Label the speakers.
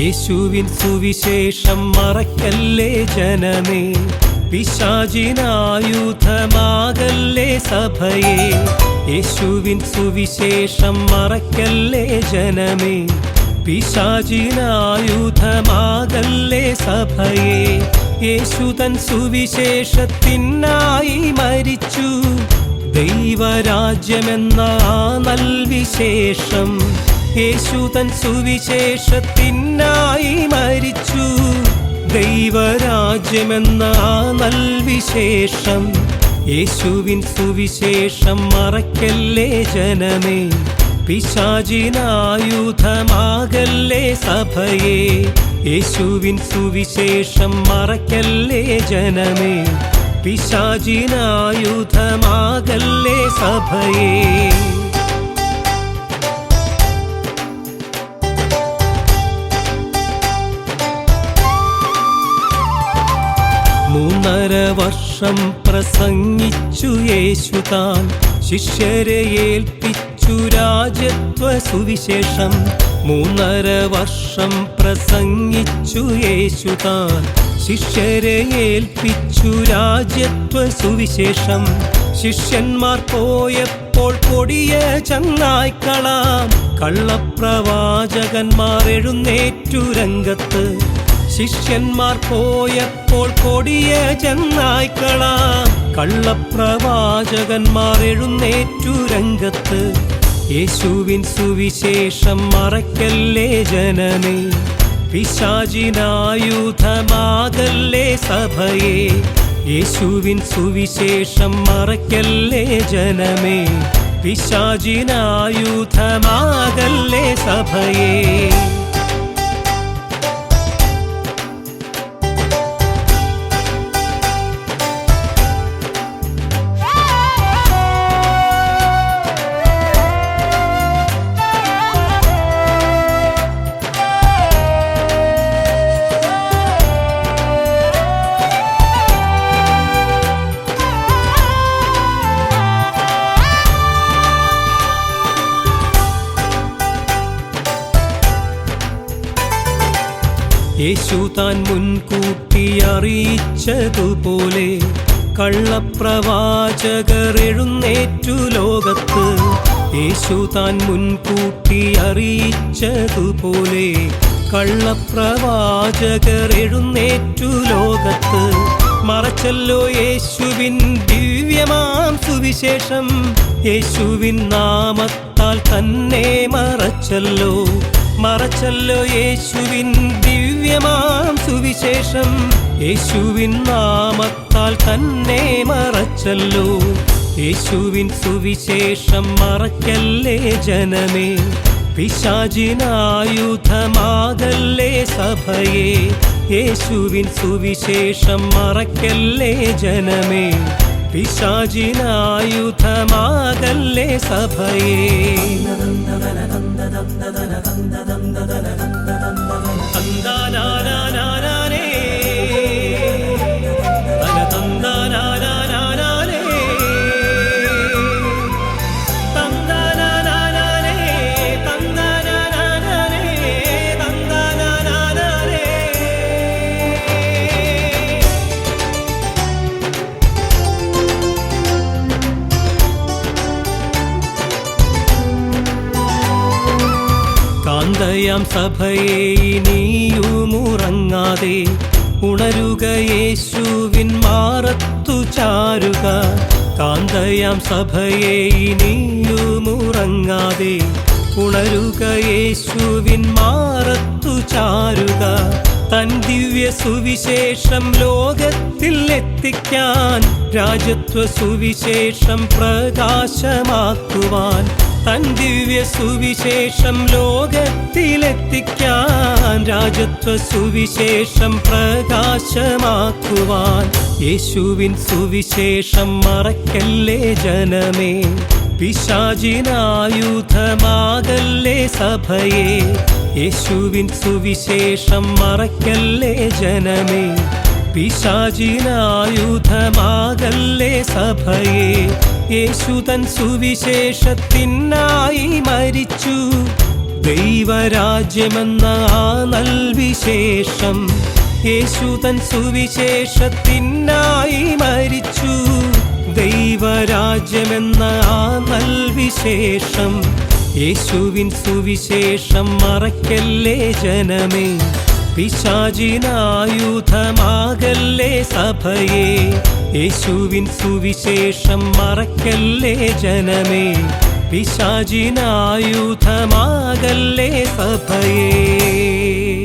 Speaker 1: യേശുവിൻ സുവിശേഷം മറക്കല്ലേ ജനമേ, പിശാചിനായുധമാകല്ലേ സഭയെ. യേശുവിൻ സുവിശേഷം മറക്കല്ലേ ജനമേ, പിശാചിനായുധമാകല്ലേ സഭയെ. യേശു തൻ സുവിശേഷത്തിനായി മരിച്ചു, ദൈവരാജ്യമെന്ന ആ നൽവിശേഷം. യേശു തൻ സുവിശേഷത്തിനായി മരിച്ചു, ദൈവരാജ്യമെന്ന ആ നൽവിശേഷം. യേശുവിൻ സുവിശേഷം മറക്കല്ലേ ജനമേ, പിശാചിനായുധമാകല്ലേ സഭയെ. യേശുവിൻ സുവിശേഷം മറക്കല്ലേ ജനമേ, പിശാചിനായുധമാകല്ലേ സഭയെ. മൂന്നര വർഷം പ്രസംഗിച്ചു യേശു താൻ, ശിഷ്യരെ ഏൽപ്പിച്ചു രാജത്വ സുവിശേഷം. മൂന്നര വർഷം പ്രസംഗിച്ചു യേശു താൻ, ശിഷ്യരെ ഏൽപ്പിച്ചു രാജത്വ സുവിശേഷം. ശിഷ്യന്മാർ പോയപ്പോൾ കൊടിയ ചങ്ങായിക്കളാം കള്ളപ്രവാചകന്മാർ എഴുന്നേറ്റു രംഗത്ത്. ശിഷ്യന്മാർ പോയപ്പോൾ കൊടിയ ചങ്ങായിക്കളാം കള്ളപ്രവാചകന്മാർ എഴുന്നേറ്റു രംഗത്ത്. യേശുവിൻ സുവിശേഷം മറക്കല്ലേ ജനമേ, പിശാചിനായുധമാകല്ലേ സഭയെ. യേശുവിൻ സുവിശേഷം മറക്കല്ലേ ജനമേ, പിശാചിനായുധമാകല്ലേ സഭയെ. യേശു താൻ മുൻകൂട്ടി അറിയിച്ചതുപോലെ കള്ളപ്രവാചകർ എഴുന്നേറ്റു ലോകത്ത്. യേശു താൻ മുൻകൂട്ടി അറിയിച്ചതുപോലെ കള്ളപ്രവാചകർ എഴുന്നേറ്റു ലോകത്ത്. മറച്ചല്ലോ യേശുവിൻ ദിവ്യമാം സുവിശേഷം, യേശുവിൻ നാമത്താൽ തന്നെ മറച്ചല്ലോ. മറച്ചല്ലോ യേശുവിൻ ദിവ്യമാം സുവിശേഷം, യേശുവിൻ നാമത്താൽ തന്നെ മറച്ചല്ലോ. യേശുവിൻ സുവിശേഷം മറക്കല്ലേ ജനമേ, പിശാചിനായുധമാകല്ലേ സഭയെ. യേശുവിൻ സുവിശേഷം മറക്കല്ലേ ജനമേ, പിശാചിനായുധമാകല്ലേ സഭയെ. കാന്തയാം സഭയെ ഇനിയുമുറങ്ങാതെ ഉണരുക, യേശുവിൻ മാറത്തു ചാരുക. കാന്തയാം സഭയെ ഇനിയുമുറങ്ങാതെ ഉണരുക, യേശുവിൻ മാറത്തു ചാരുക. തൻ ദിവ്യ സുവിശേഷം ലോകത്തിൽ എത്തിക്കാൻ, രാജത്വ സുവിശേഷം പ്രകാശമാക്കുവാൻ. തൻ ദിവ്യ സുവിശേഷം ലോകത്തിലെത്തിക്കാൻ, രാജത്വ സുവിശേഷം പ്രകാശമാക്കുവാൻ. യേശുവിൻ സുവിശേഷം മറക്കല്ലേ ജനമേ, പിശാചിനായുധമാകല്ലേ സഭയെ. യേശുവിൻ സുവിശേഷം മറക്കല്ലേ ജനമേ, പിശാചിനായുധമാകല്ലേ സഭയെ. യേശു തൻ സുവിശേഷത്തിനായി മരിച്ചു, ദൈവരാജ്യമെന്ന ആ നൽവിശേഷം യേശു തൻ സുവിശേഷത്തിനായി മരിച്ചു. ദൈവരാജ്യമെന്ന ആ നൽവിശേഷം യേശുവിൻ സുവിശേഷം മറക്കല്ലേ ജനമേ. പിശാചിനായുധമാകല്ലേ സഭയെ, യേശുവിൻ സുവിശേഷം മറക്കല്ലേ ജനമേ. പിശാചിനായുധമാകല്ലേ സഭയെ.